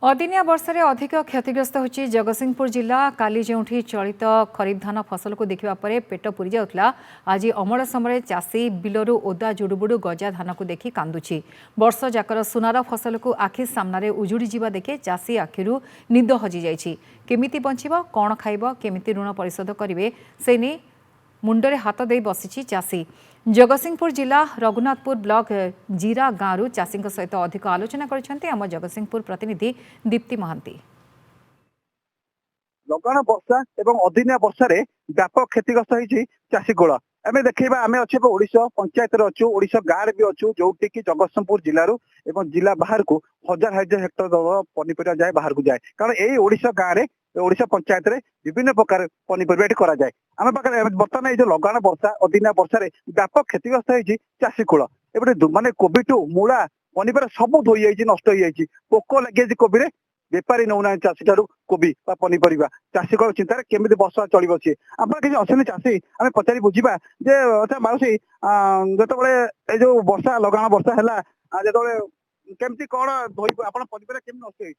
अदिनिया वर्षे अधिक क्षतिग्रस्त होची जगतसिंहपुर जिला काली जोठी चलित खरीफ धान फसल को देखा पेट पूरी जाउतला आज अमल समय चाषी बिलरू ओदा जुड़ुबुड़ु गजा धान को देखि कांदुछि। वर्ष जाकर सुनार फसल को आखि सामने उजुड़ी जीवा देखे चाषी आखिरु निद हजि जाइछि। केमिति बंचिब कौन खाइब केमिति ऋण परिशोध करिवे से नै मुंडरे हाथ दे बसिछि चाषी। जगतसिंहपुर जिला रघुनाथपुर ब्लॉक जीरा गाँव चाषी सहित अधिक आलोचना करछन्ते आम जगतसिंहपुर प्रतिनिधि दीप्ति महांती। लगाण वर्षा एवं अदिनिया वर्षा व्यापक क्षतिग्रस्त होती चाषी कूल आम देखा आम अच्छे ओडिशा पंचायत अच्छु ओडिशा गाँव भी अच्छु जो कि जगतसिंहपुर जिलूर एवं जिला बाहर को हजार हजार हेक्टर पनीपरिया जाए बाहर को जाए कारण यही ओडिशा गाँव में ओडिशा पंचायत रे विभिन्न प्रकार पनीपरिया करा जाए। आम पाखे बर्तमान ये लगाण वर्षा अदिनिया वर्षा व्यापक क्षतिग्रस्त होती चाषी कूल एपटे माने कोबी टू मूला पनीपरिया सब धोई जाइए नष्ट हो जाइए पोक लगे कोबी बेपारी नौना चाषी ठार कोबी पनीपरिया चाषी को चिंतार केमी वर्षा चलो सी आप किसी अच्छे चाषी आम पचारि बुझा जे अच्छा माउसी जो जो वर्षा लगाण वर्षा है जो केमती कौन धोई आप केमी नष्ट हो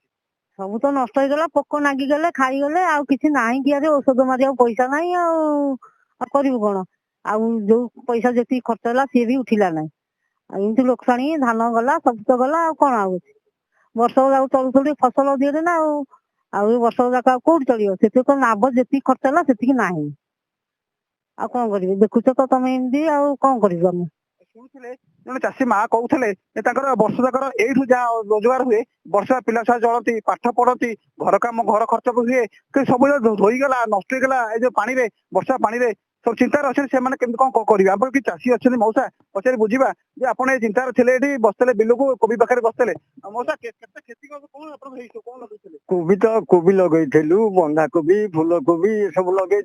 सब तो नष्ट होगला पोक नागिगले खाईगले आउ किसी नाही कि औषध मारिया पैसा नाही करू कौन जो पैसा जी खर्च है सी भी उठिला ना एमती लोकसाणी धान गला सब तो गला कौन आ वर्ष जाक चलुथी फसल दिए ना वर्ष जाक कौट चलो से लाभ जी खर्च है से ना कौन कर देखुच तो तुम एमती कौन कर शुणुले जन चाषी माँ कहते वर्ष जाकर यू जहाँ रोजगार हुए वर्षा पिला छुआ चलती पाठ पढ़ती घर काम घर खर्च हुए सब धोईगला नष्ट होगा ये पानी रे वर्षा पानी रे सब चिंतार अच्छे से कौन करेंगे आप कि चाषी अच्छे मौसा पचारि बुझा जे आप चिंतार थे बसते बिल को कोबी पाखे बसते मौसा कोबी तो कोबी लगे बंधा कोबी फूल कोबी सब लगे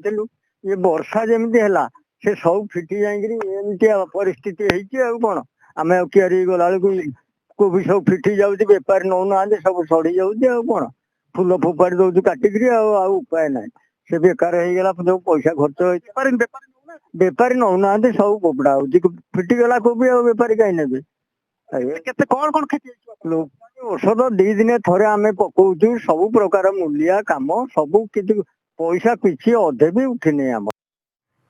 ये वर्षा जमी है से सब फिटी जामती परिस्थिति कौन आम कियारी गला कोबी सब फिटी जाऊँगी बेपारी नौना सब सड़ी जाऊँगी कौन फूल फोपाड़ी दौर काटिक उपाय ना से बेकार हो जो पैसा खर्च बेपारी नौना सब पोपड़ा हो फिटीगला कोबी बेपारी कहीं ने कौन कौन खेती औषध दी दिन थे आम पकाऊ सब प्रकार मूलिया कम सब किसी पैसा पिछी अधे भी उठिनी आम।